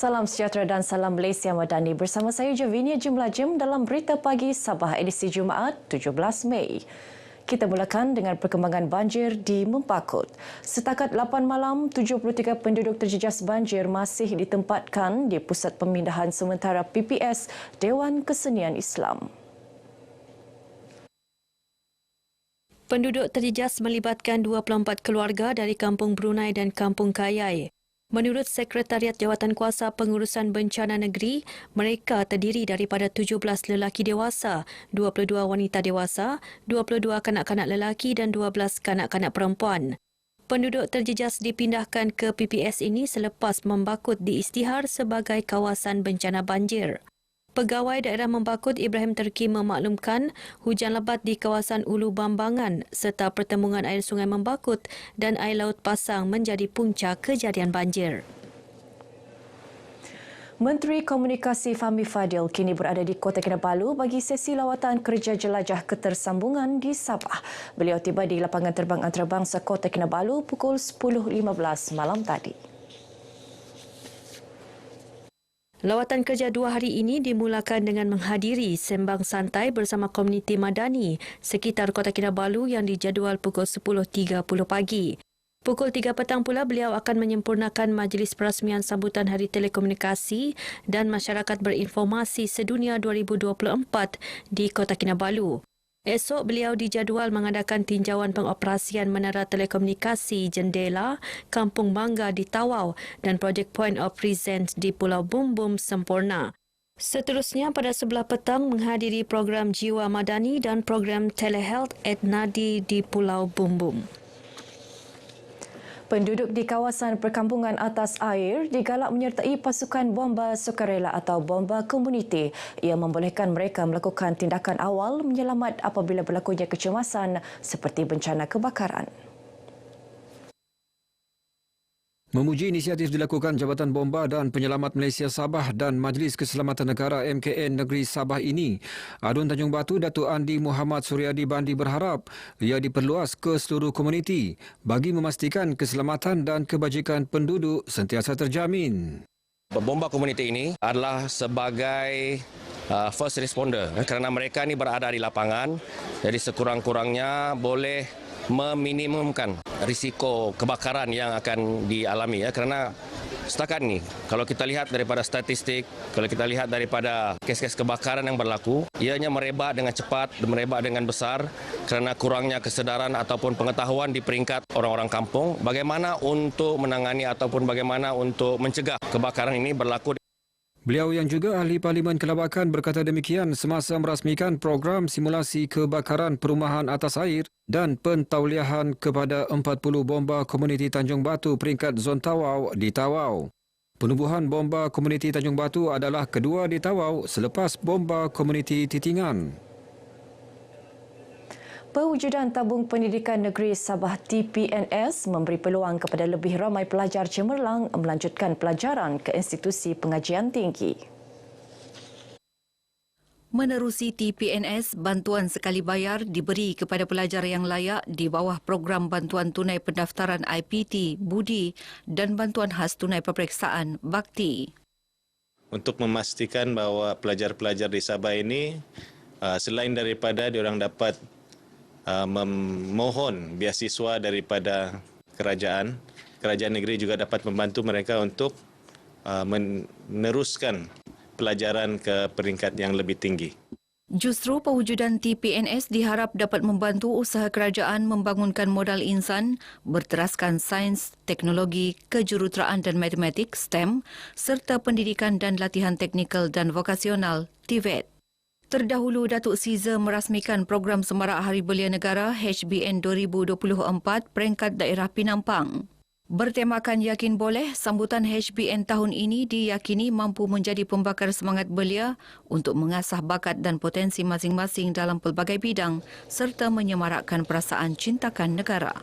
Salam sejahtera dan salam Malaysia Madani. Bersama saya Javinia Jumlajem dalam Berita Pagi Sabah edisi Jumaat 17 Mei. Kita mulakan dengan perkembangan banjir di Mempakut. Setakat 8 malam, 73 penduduk terjejas banjir masih ditempatkan di Pusat Pemindahan Sementara PPS Dewan Kesenian Islam. Penduduk terjejas melibatkan 24 keluarga dari Kampung Brunei dan Kampung Kayai. Menurut Sekretariat Jawatankuasa Pengurusan Bencana Negeri, mereka terdiri daripada 17 lelaki dewasa, 22 wanita dewasa, 22 kanak-kanak lelaki dan 12 kanak-kanak perempuan. Penduduk terjejas dipindahkan ke PPS ini selepas Mempakut diisytihar sebagai kawasan bencana banjir. Pegawai Daerah Mempakut Ibrahim Terki memaklumkan hujan lebat di kawasan Ulu Bambangan serta pertembungan air Sungai Mempakut dan air Laut Pasang menjadi punca kejadian banjir. Menteri Komunikasi Fahmi Fadil kini berada di Kota Kinabalu bagi sesi lawatan kerja jelajah ketersambungan di Sabah. Beliau tiba di lapangan terbang antarabangsa Kota Kinabalu pukul 10.15 malam tadi. Lawatan kerja 2 hari ini dimulakan dengan menghadiri sembang santai bersama komuniti Madani sekitar Kota Kinabalu yang dijadual pukul 10.30 pagi. Pukul 3 petang pula beliau akan menyempurnakan majlis perasmian sambutan Hari Telekomunikasi dan Masyarakat Berinformasi Sedunia 2024 di Kota Kinabalu. Esok beliau dijadual mengadakan tinjauan pengoperasian menara telekomunikasi Jendela, Kampung Bangga di Tawau dan projek Point of Presence di Pulau Bumbum sempurna. Seterusnya pada sebelah petang menghadiri program Jiwa Madani dan program Telehealth at Nadi di Pulau Bumbum. Penduduk di kawasan perkampungan atas air digalak menyertai pasukan bomba sukarela atau bomba komuniti. Ia membolehkan mereka melakukan tindakan awal menyelamat apabila berlakunya kecemasan seperti bencana kebakaran. Memuji inisiatif dilakukan Jabatan Bomba dan Penyelamat Malaysia Sabah dan Majlis Keselamatan Negara MKN Negeri Sabah ini, Adun Tanjung Batu Datuk Andi Muhammad Suryadi Bandi berharap ia diperluas ke seluruh komuniti bagi memastikan keselamatan dan kebajikan penduduk sentiasa terjamin. Bomba komuniti ini adalah sebagai first responder kerana mereka ni berada di lapangan, jadi sekurang-kurangnya boleh meminimumkan risiko kebakaran yang akan dialami kerana setakat ni kalau kita lihat daripada statistik, kalau kita lihat daripada kes-kes kebakaran yang berlaku, ianya merebak dengan cepat, merebak dengan besar kerana kurangnya kesedaran ataupun pengetahuan di peringkat orang-orang kampung bagaimana untuk menangani ataupun bagaimana untuk mencegah kebakaran ini berlaku. Beliau yang juga ahli Parlimen Kelabakan berkata demikian semasa merasmikan program simulasi kebakaran perumahan atas air dan pentauliahan kepada 40 bomba komuniti Tanjung Batu peringkat Zon Tawau di Tawau. Penubuhan bomba komuniti Tanjung Batu adalah kedua di Tawau selepas bomba komuniti Titingan. Pewujudan Tabung Pendidikan Negeri Sabah TPNS memberi peluang kepada lebih ramai pelajar cemerlang melanjutkan pelajaran ke institusi pengajian tinggi. Menerusi TPNS, bantuan sekali bayar diberi kepada pelajar yang layak di bawah program bantuan tunai pendaftaran IPT, Budi dan bantuan khas tunai peperiksaan, Bakti. Untuk memastikan bahawa pelajar-pelajar di Sabah ini selain daripada diorang dapat memohon beasiswa daripada kerajaan negeri juga dapat membantu mereka untuk meneruskan pelajaran ke peringkat yang lebih tinggi. Justru pewujudan TPNS diharap dapat membantu usaha kerajaan membangunkan modal insan berteraskan sains, teknologi, kejuruteraan dan matematik STEM serta pendidikan dan latihan teknikal dan vokasional TVET. Terdahulu, Datuk Siza merasmikan program Semarak Hari Belia Negara HBN 2024 peringkat daerah Pinampang. Bertemakan Yakin Boleh, sambutan HBN tahun ini diyakini mampu menjadi pembakar semangat belia untuk mengasah bakat dan potensi masing-masing dalam pelbagai bidang serta menyemarakkan perasaan cintakan negara.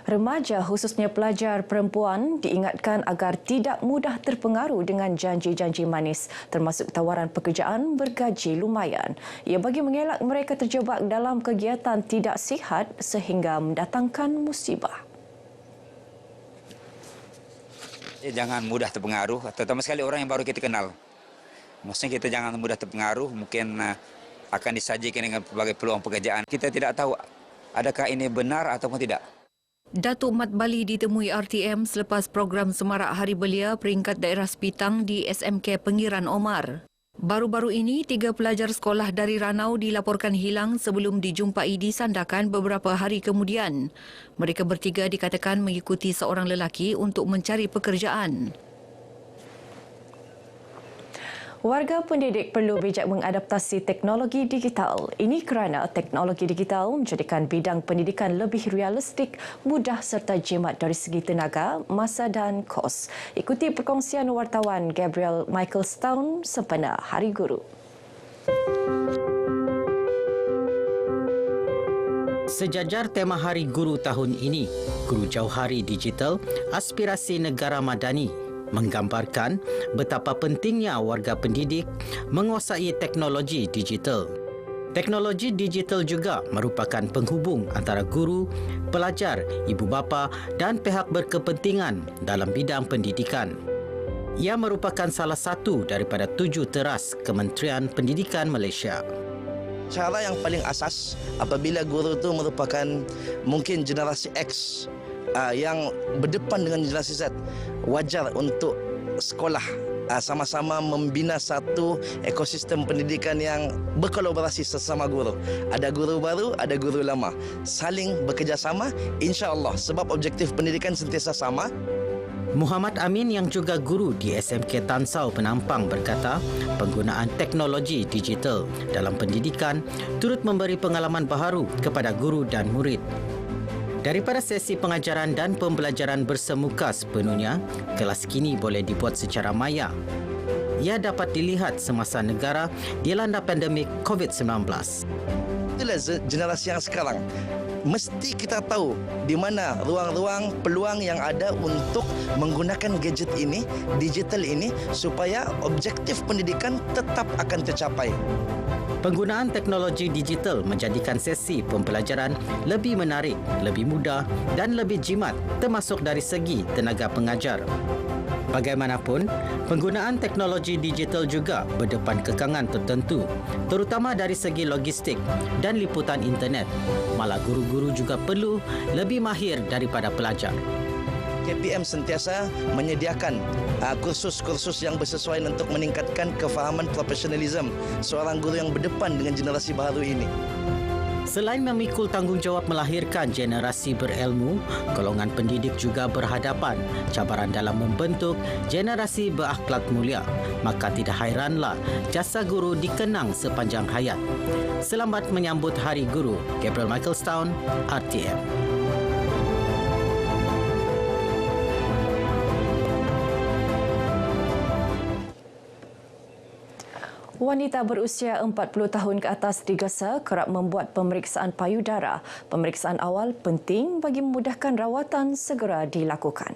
Remaja khususnya pelajar perempuan diingatkan agar tidak mudah terpengaruh dengan janji-janji manis termasuk tawaran pekerjaan bergaji lumayan. Ia bagi mengelak mereka terjebak dalam kegiatan tidak sihat sehingga mendatangkan musibah. Jangan mudah terpengaruh, terutama sekali orang yang baru kita kenal. Maksudnya kita jangan mudah terpengaruh, mungkin akan disajikan dengan berbagai peluang pekerjaan. Kita tidak tahu adakah ini benar ataupun tidak. Datuk Mat Bali ditemui RTM selepas program Semarak Hari Belia peringkat daerah Sepitang di SMK Pengiran Omar. Baru-baru ini, 3 pelajar sekolah dari Ranau dilaporkan hilang sebelum dijumpai di Sandakan beberapa hari kemudian. Mereka bertiga dikatakan mengikuti seorang lelaki untuk mencari pekerjaan. Warga pendidik perlu bijak mengadaptasi teknologi digital. Ini kerana teknologi digital menjadikan bidang pendidikan lebih realistik, mudah serta jimat dari segi tenaga, masa dan kos. Ikuti perkongsian wartawan Gabriel Michael Stone sempena Hari Guru. Sejajar tema Hari Guru tahun ini, Guru Jauhari Digital, Aspirasi Negara Madani menggambarkan betapa pentingnya warga pendidik menguasai teknologi digital. Teknologi digital juga merupakan penghubung antara guru, pelajar, ibu bapa dan pihak berkepentingan dalam bidang pendidikan. Ia merupakan salah satu daripada 7 teras Kementerian Pendidikan Malaysia. Cara yang paling asas apabila guru itu merupakan mungkin generasi X yang berdepan dengan generasi Z, wajar untuk sekolah sama-sama membina satu ekosistem pendidikan yang berkolaborasi sesama guru. Ada guru baru, ada guru lama. Saling bekerjasama, insya-Allah, sebab objektif pendidikan sentiasa sama. Muhammad Amin yang juga guru di SMK Tan Sao Penampang berkata, penggunaan teknologi digital dalam pendidikan turut memberi pengalaman baharu kepada guru dan murid. Daripada sesi pengajaran dan pembelajaran bersemuka sepenuhnya, kelas kini boleh dibuat secara maya. Ia dapat dilihat semasa negara dilanda pandemik COVID-19. Itulah generasi yang sekarang. Mesti kita tahu di mana ruang-ruang peluang yang ada untuk menggunakan gadget ini, digital ini, supaya objektif pendidikan tetap akan tercapai. Penggunaan teknologi digital menjadikan sesi pembelajaran lebih menarik, lebih mudah dan lebih jimat termasuk dari segi tenaga pengajar. Bagaimanapun, penggunaan teknologi digital juga berdepan kekangan tertentu, terutama dari segi logistik dan liputan internet. Malah guru-guru juga perlu lebih mahir daripada pelajar. KPM sentiasa menyediakan kursus-kursus yang bersesuaian untuk meningkatkan kefahaman profesionalism seorang guru yang berdepan dengan generasi baru ini. Selain memikul tanggungjawab melahirkan generasi berilmu, golongan pendidik juga berhadapan cabaran dalam membentuk generasi berakhlak mulia. Maka tidak hairanlah jasa guru dikenang sepanjang hayat. Selamat menyambut Hari Guru. Gabriel Michael Stone, RTM. Wanita berusia 40 tahun ke atas digesa kerap membuat pemeriksaan payudara. Pemeriksaan awal penting bagi memudahkan rawatan segera dilakukan.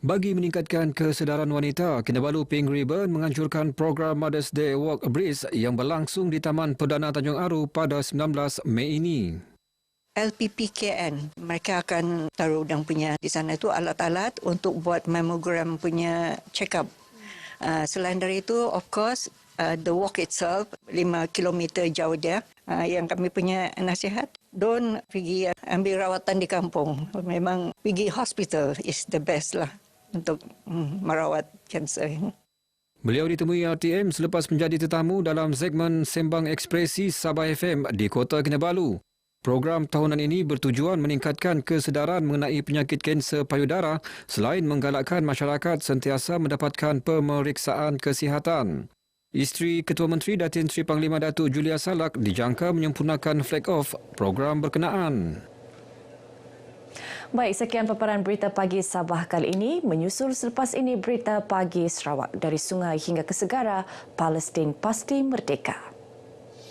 Bagi meningkatkan kesedaran wanita, Kinabalu Pink Ribbon menganjurkan program Mother's Day Walk a Breeze yang berlangsung di Taman Perdana Tanjung Aru pada 19 Mei ini. LPPKN, mereka akan taruh dan punya di sana itu alat-alat untuk buat mammogram punya check-up. Selain dari itu, of course, the walk itself, 5 km jauh dia. Yang kami punya nasihat, don't pergi ambil rawatan di kampung. Memang pergi hospital is the best lah untuk merawat kanser. Beliau ditemui RTM selepas menjadi tetamu dalam segmen Sembang Ekspresi Sabah FM di Kota Kinabalu. Program tahunan ini bertujuan meningkatkan kesedaran mengenai penyakit kanser payudara selain menggalakkan masyarakat sentiasa mendapatkan pemeriksaan kesihatan. Isteri Ketua Menteri Datin Seri Panglima Datuk Julia Salak dijangka menyempurnakan flag off program berkenaan. Baik, sekian paparan berita pagi Sabah kali ini. Menyusul selepas ini berita pagi Sarawak. Dari sungai hingga ke segara, Palestin pasti merdeka.